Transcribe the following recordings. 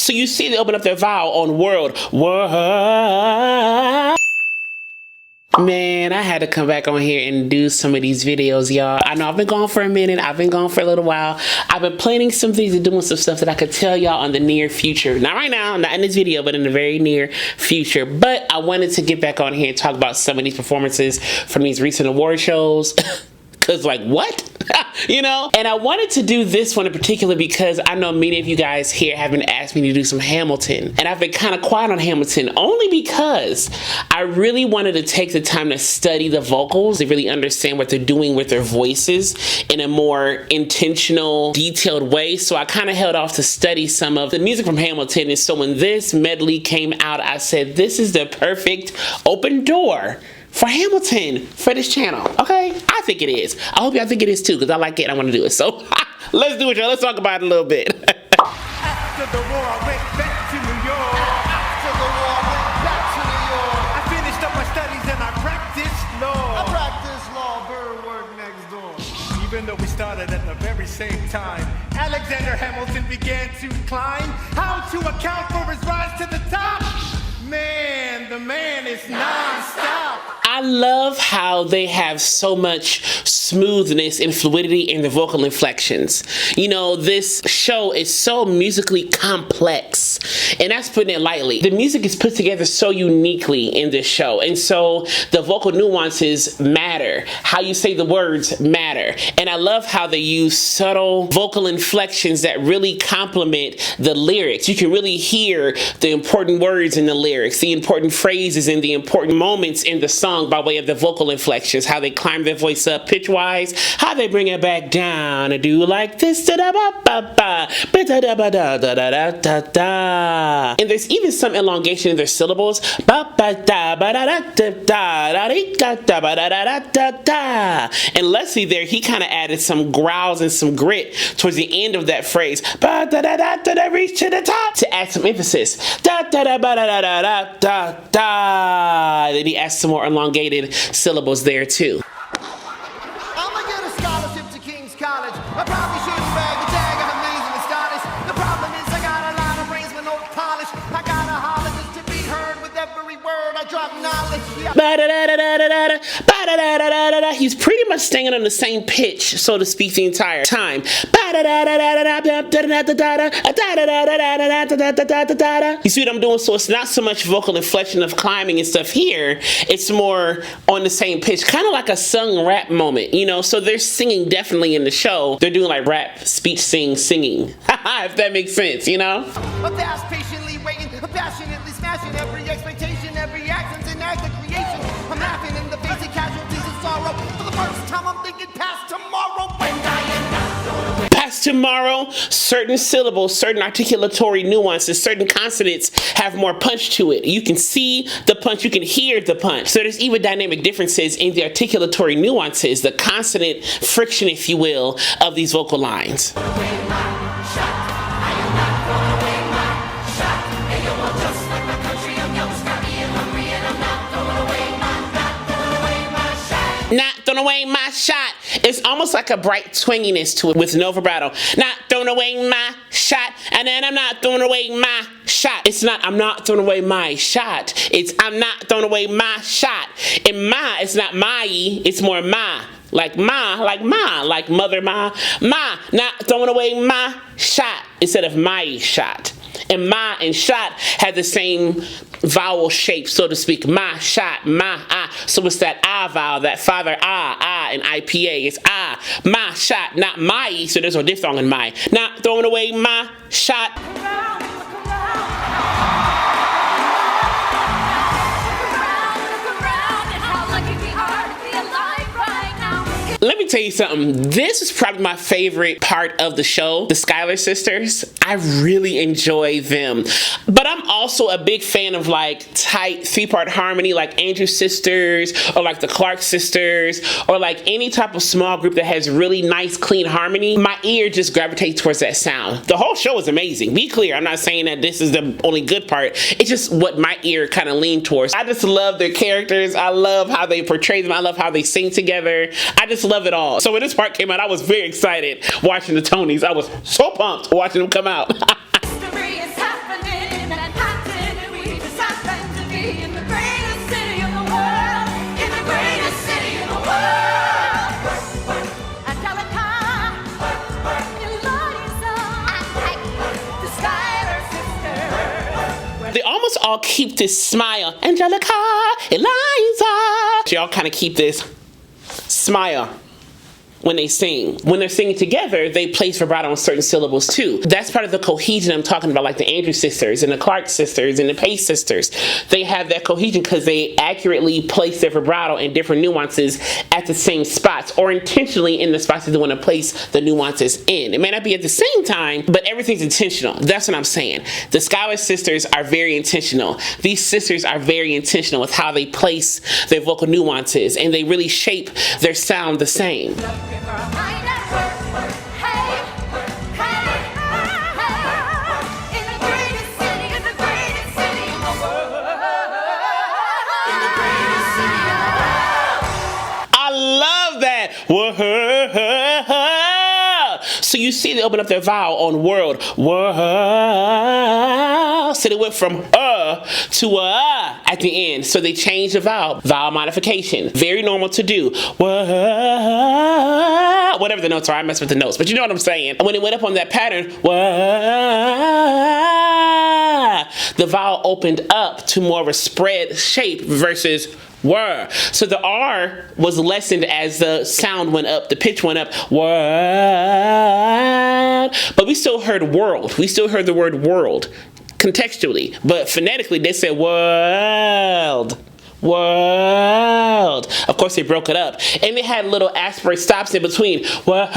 So you see they open up their vowel on world. World. Man, I had to come back on here and do some of these videos, y'all. I know I've been gone for a minute. I've been gone for a little while. I've been planning some things and doing some stuff that I could tell y'all in the near future. Not right now, not in this video, but in the very near future. But I wanted to get back on here and talk about some of these performances from these recent award shows. Cause like, what? You know? And I wanted to do this one in particular because I know many of you guys here have been asking me to do some Hamilton. And I've been kind of quiet on Hamilton only because I really wanted to take the time to study the vocals, to really understand what they're doing with their voices in a more intentional, detailed way. So I kind of held off to study some of the music from Hamilton. And so when this medley came out, I said, this is the perfect open door for Hamilton for this channel. Okay, I think it is. I hope y'all think it is too, because I like it and I want to do it. So let's do it, y'all. Let's talk about it a little bit. After the war, I went back to New York. After the war, I went back to New York. I finished up my studies and I practiced law. I practiced law, bird work next door. Even though we started at the very same time, Alexander Hamilton began to climb. How to account for his rise to the top? Man, the man is non-stop. I love how they have so much smoothness and fluidity in the vocal inflections. You know, this show is so musically complex, and that's putting it lightly. The music is put together so uniquely in this show, and so the vocal nuances matter. How you say the words matter. And I love how they use subtle vocal inflections that really complement the lyrics. You can really hear the important words in the lyrics, the important phrases and the important moments in the song by way of the vocal inflections, how they climb their voice up pitch-wise, how they bring it back down and do like this. And there's even some elongation in their syllables. And Leslie there, he kind of added some growls and some grit towards the end of that phrase. Reach to the top to add some emphasis. Then he adds some more elongated syllables there too. I'ma get a scholarship to King's College. I probably shouldn't bag the tag, I'm amazing and astonished. The problem is I got a lot of brains with no polish. I got a holler just to be heard with every word I drop knowledge. He's pretty much staying on the same pitch, so to speak, the entire time. You see what I'm doing? So it's not so much vocal inflection of climbing and stuff here. It's more on the same pitch, kind of like a sung rap moment, you know? So they're singing definitely in the show. They're doing like rap, speech, singing. If that makes sense, you know? A past patiently waiting, passionately smashing every expectation, every accent's an act of creation. I'm laughing in the face of casualties of sorrow. For the first time I'm thinking past tomorrow. When I am not past tomorrow, certain syllables, certain articulatory nuances, certain consonants have more punch to it. You can see the punch, you can hear the punch. So there's even dynamic differences in the articulatory nuances, the consonant friction, if you will, of these vocal lines. Not throwing away my shot. It's almost like a bright twinginess to it with no vibrato. Not throwing away my shot, and then I'm not throwing away my shot. It's not I'm not throwing away my shot. It's I'm not throwing away my shot. And ma, it's not my, it's more ma. Like ma, like mother ma. Ma, not throwing away my shot instead of my shot. And ma and shot had the same vowel shape, so to speak. Ma, shot, ma, ah. So it's that ah vowel, that father ah in IPA. It's ah, ma, shot, not my. So there's no diphthong in my. Not throwing away my shot. Let me tell you something. This is probably my favorite part of the show, the Schuyler sisters. I really enjoy them. But I'm also a big fan of like tight three-part harmony, like Andrews Sisters, or like the Clark sisters, or like any type of small group that has really nice, clean harmony. My ear just gravitates towards that sound. The whole show is amazing. Be clear, I'm not saying that this is the only good part. It's just what my ear kind of leaned towards. I just love their characters. I love how they portray them. I love how they sing together. I just love it all. So when this part came out, I was very excited watching the Tonys. I was so pumped watching them come out. History is happening. in the greatest city in the world, in the greatest city in the world. Angelica, Eliza, the Skylar sisters. They almost all keep this smile. Angelica, Eliza. They all kind of keep this smile when they sing. When they're singing together, they place vibrato on certain syllables too. That's part of the cohesion I'm talking about, like the Andrews sisters and the Clark sisters and the Pace sisters. They have that cohesion because they accurately place their vibrato and different nuances at the same spots, or intentionally in the spots that they want to place the nuances in. It may not be at the same time, but everything's intentional. That's what I'm saying. The Schuyler sisters are very intentional. These sisters are very intentional with how they place their vocal nuances, and they really shape their sound the same. So you see they open up their vowel on world. World. So they went from to at the end. So they changed the vowel. Vowel modification. Very normal to do. World. Whatever the notes are. I mess with the notes. But you know what I'm saying. When it went up on that pattern, the vowel opened up to more of a spread shape versus were. So the R was lessened as the sound went up, the pitch went up, world. But we still heard world. We still heard the word world contextually, but phonetically they said world. World. Of course they broke it up. And they had little aspirate stops in between. World.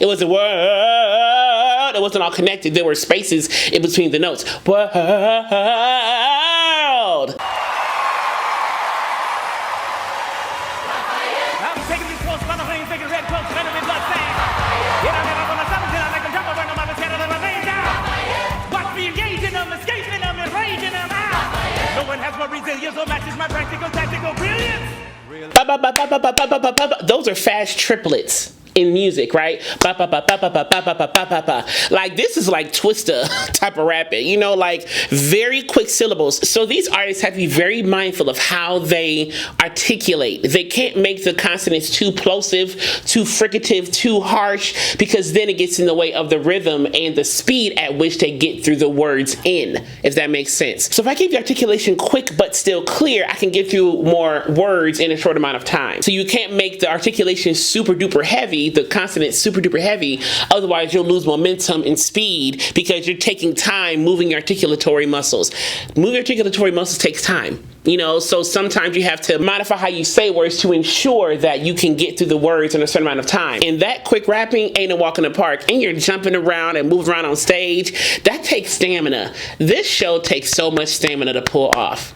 It was a world. It wasn't all connected. There were spaces in between the notes. World. I'm taking these close, run away, taking red coats, running with blood stains. Hit on it up on the summit, till I make them jump over, no mother's head, and lay down. Watch me engaging them, escaping them, and raging them out. No one has more resilience or matches my practical, tactical brilliance. Those are fast triplets in music, right? Like this is like Twista type of rapping, you know, like very quick syllables. So these artists have to be very mindful of how they articulate. They can't make the consonants too plosive, too fricative, too harsh, because then it gets in the way of the rhythm and the speed at which they get through the words in, if that makes sense. So if I keep the articulation quick but still clear, I can get through more words in a short amount of time. So you can't make the articulation super duper heavy, the consonant super duper heavy, otherwise you'll lose momentum and speed because you're taking time moving your articulatory muscles. Moving articulatory muscles takes time, you know, so sometimes you have to modify how you say words to ensure that you can get through the words in a certain amount of time. And that quick rapping ain't a walk in the park, and you're jumping around and moving around on stage. That takes stamina. This show takes so much stamina to pull off.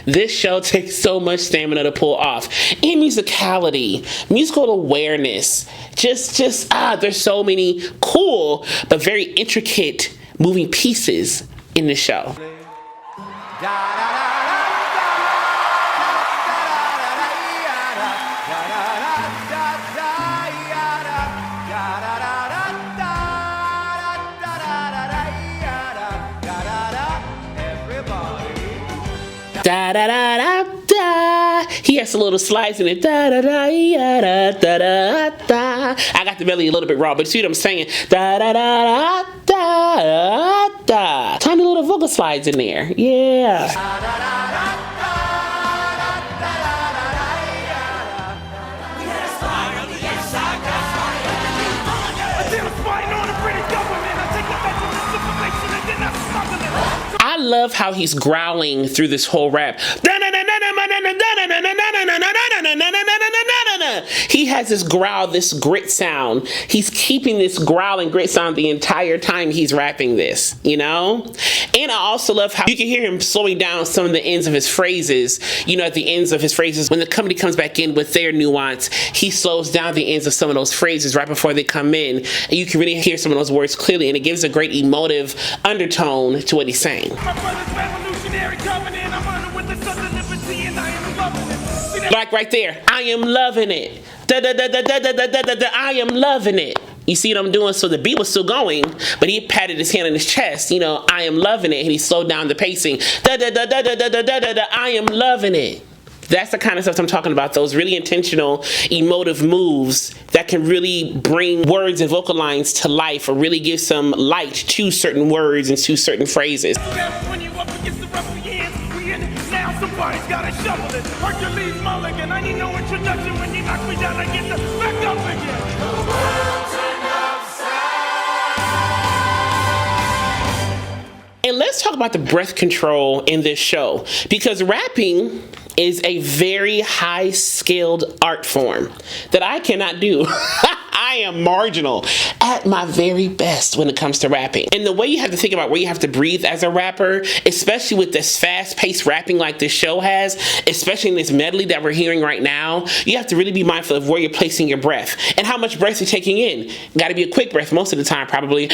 This show takes so much stamina to pull off. And musicality, musical awareness, there's so many cool but very intricate moving pieces in the show. Da da da da da. He has a little slice in it. Da da da da da da da. I got the melody a little bit wrong, but you see what I'm saying? Da da da da da da. Tiny little vocal slides in there. Yeah. I love how he's growling through this whole rap. He has this growl, this grit sound. He's keeping this growl and grit sound the entire time he's rapping this, you know? And I also love how you can hear him slowing down some of the ends of his phrases. You know, at the ends of his phrases, when the company comes back in with their nuance, he slows down the ends of some of those phrases right before they come in. And you can really hear some of those words clearly, and it gives a great emotive undertone to what he's saying. Like right there, I am loving it. Da, da, da, da, da, da, da, da, da, I am loving it. You see what I'm doing? So the beat was still going, but he patted his hand on his chest. You know, I am loving it. And he slowed down the pacing. Da da da da da da da da da. I am loving it. That's the kind of stuff I'm talking about. Those really intentional, emotive moves that can really bring words and vocal lines to life, or really give some light to certain words and to certain phrases. When you up against the ruffians, we in it. Now somebody's gotta shovel it. Hercules Mulligan, I need no introduction. When you knock me down, I get the back up again. And let's talk about the breath control in this show, because rapping is a very high skilled art form that I cannot do. I am marginal at my very best when it comes to rapping. And the way you have to think about where you have to breathe as a rapper, especially with this fast-paced rapping like this show has, especially in this medley that we're hearing right now, you have to really be mindful of where you're placing your breath and how much breath you're taking in. Got to be a quick breath most of the time, probably.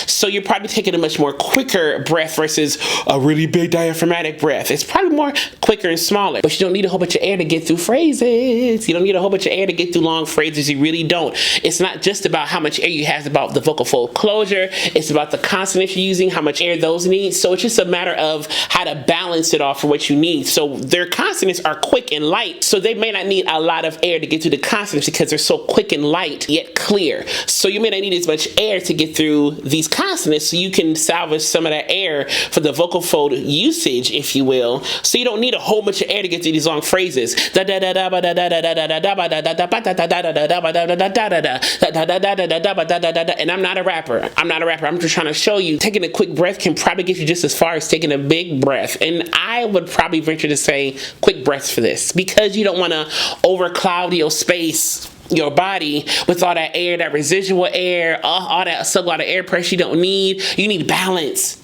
So you're probably taking a much more quicker breath versus a really big diaphragmatic breath. It's probably more quicker and smaller, but you don't need a whole bunch of air to get through phrases. You don't need a whole bunch of air to get through long phrases. You really don't. It's not just about how much air you have, it's about the vocal fold closure. It's about the consonants you're using, how much air those need. So it's just a matter of how to balance it off for what you need. So their consonants are quick and light, so they may not need a lot of air to get through the consonants because they're so quick and light yet clear. So you may not need as much air to get through these consonants, so you can salvage some of that air for the vocal fold usage, if you will. So you don't need a whole bunch of air to get through these long phrases. And I'm not a rapper. I'm just trying to show you taking a quick breath can probably get you just as far as taking a big breath. And I would probably venture to say quick breaths for this, because you don't want to overcloud your space, your body, with all that air, that residual air, all that sub-lot of air pressure you don't need. You need balance.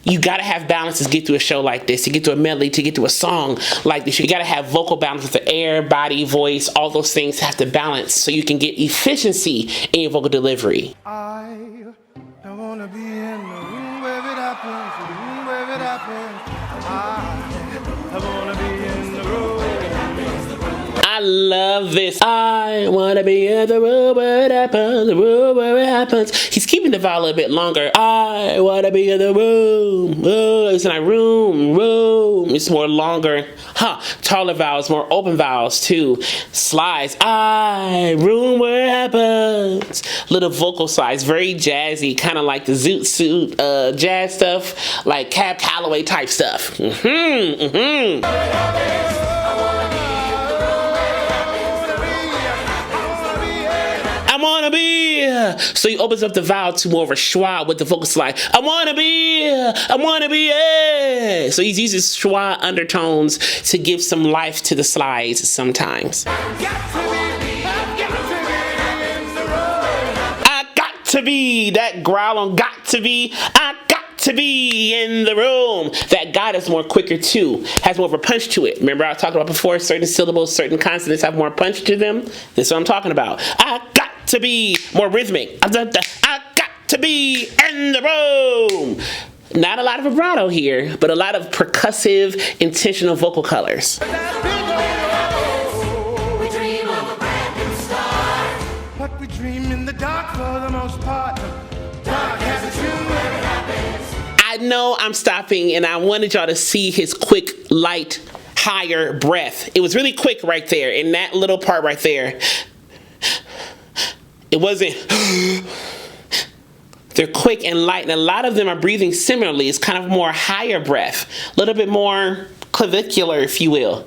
You gotta have balance to get through a show like this, to get through a medley, to get through a song like this. You gotta have vocal balance with the air, body, voice, all those things have to balance so you can get efficiency in your vocal delivery. I don't wanna be in the room where it happens, the room where it happens. I wanna be in the room. I love this. I wanna be in the room where it happens, the room where it happens. He's keeping the vowel a little bit longer. I wanna be in the room. Oh, it's not room. It's more longer. Taller vowels, more open vowels too. Slides. Room where it happens. Little vocal slides, very jazzy, kind of like the Zoot Suit jazz stuff, like Cab Calloway type stuff. I wanna be. So he opens up the vowel to more of a schwa with the vocal slide. I wanna be. So he's using schwa undertones to give some life to the slides sometimes. I got to be. That growl on got to be. I got to be in the room. That got is more quicker too, has more of a punch to it. Remember I talked about before, certain syllables, certain consonants have more punch to them. This is what I'm talking about. I got to be more rhythmic. I got to be in the room. Not a lot of vibrato here, but a lot of percussive, intentional vocal colors. We dream of a brand new start. But we dream in the dark for the most part. Dark has a tune where it happens. I know I'm stopping, and I wanted y'all to see his quick, light, higher breath. It was really quick right there, in that little part right there. It wasn't. They're quick and light, and a lot of them are breathing similarly. It's kind of more higher breath, a little bit more clavicular, if you will.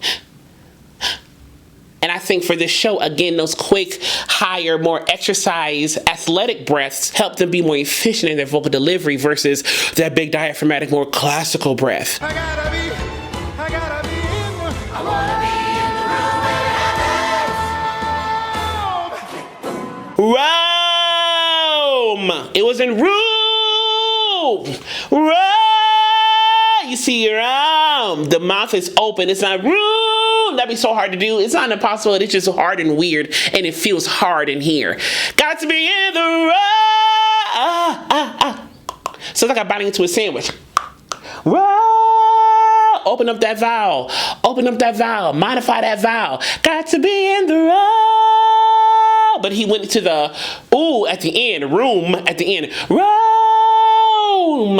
And I think for this show, again, those quick, higher, more exercise, athletic breaths help them be more efficient in their vocal delivery versus that big diaphragmatic, more classical breath. I gotta be in the, I wanna be in the room where it happens. Rome! It was in room! Rome! You see your arm. The mouth is open. It's not room. That'd be so hard to do. It's not impossible. It's just hard and weird, and it feels hard in here. Got to be in the room. So it's like I'm biting into a sandwich. Roll. Open up that vowel. Open up that vowel. Modify that vowel. Got to be in the room. But he went to the ooh at the end. Room at the end. Rome.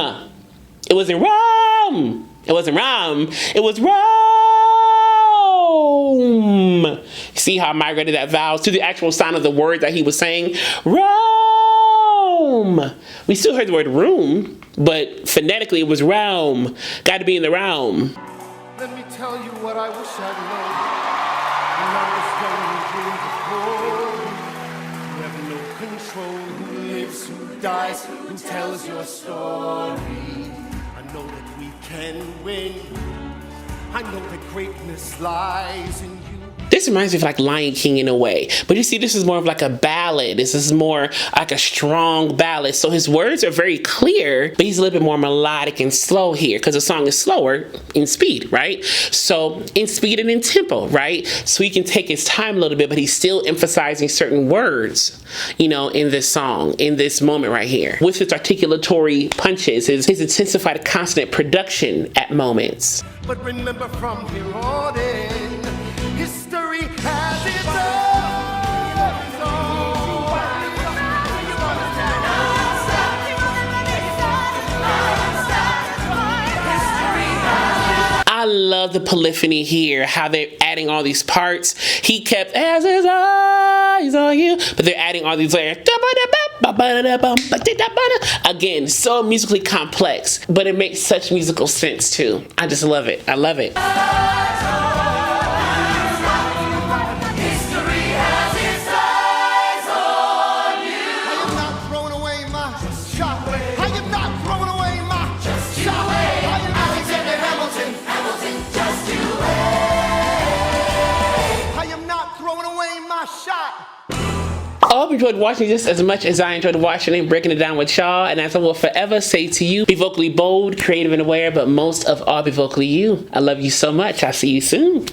It wasn't Rome. It wasn't Rome. It was Rome. See how I migrated that vowel to the actual sound of the word that he was saying? Rome. We still heard the word room, but phonetically it was realm. Got to be in the realm. Let me tell you what I wish I'd known when I was young and dreamed of glory. You have no control who lives, who dies, who tells your story. I know that we can win. I know that greatness lies in you. This reminds me of like Lion King in a way. But you see, this is more of like a ballad. This is more like a strong ballad. So his words are very clear, but he's a little bit more melodic and slow here because the song is slower in speed, right? So in speed and in tempo, right? So he can take his time a little bit, but he's still emphasizing certain words, you know, in this song, in this moment right here. With his articulatory punches, his intensified consonant production at moments. But remember from here on in, history has its I love the polyphony here, how they're adding all these parts. He kept as his eyes on you, but they're adding all these layers. Again, so musically complex, but it makes such musical sense too. I just love it. I love it. I hope you enjoyed watching this as much as I enjoyed watching and breaking it down with y'all. And as I will forever say to you, be vocally bold, creative and aware, but most of all, be vocally you. I love you so much. I'll see you soon.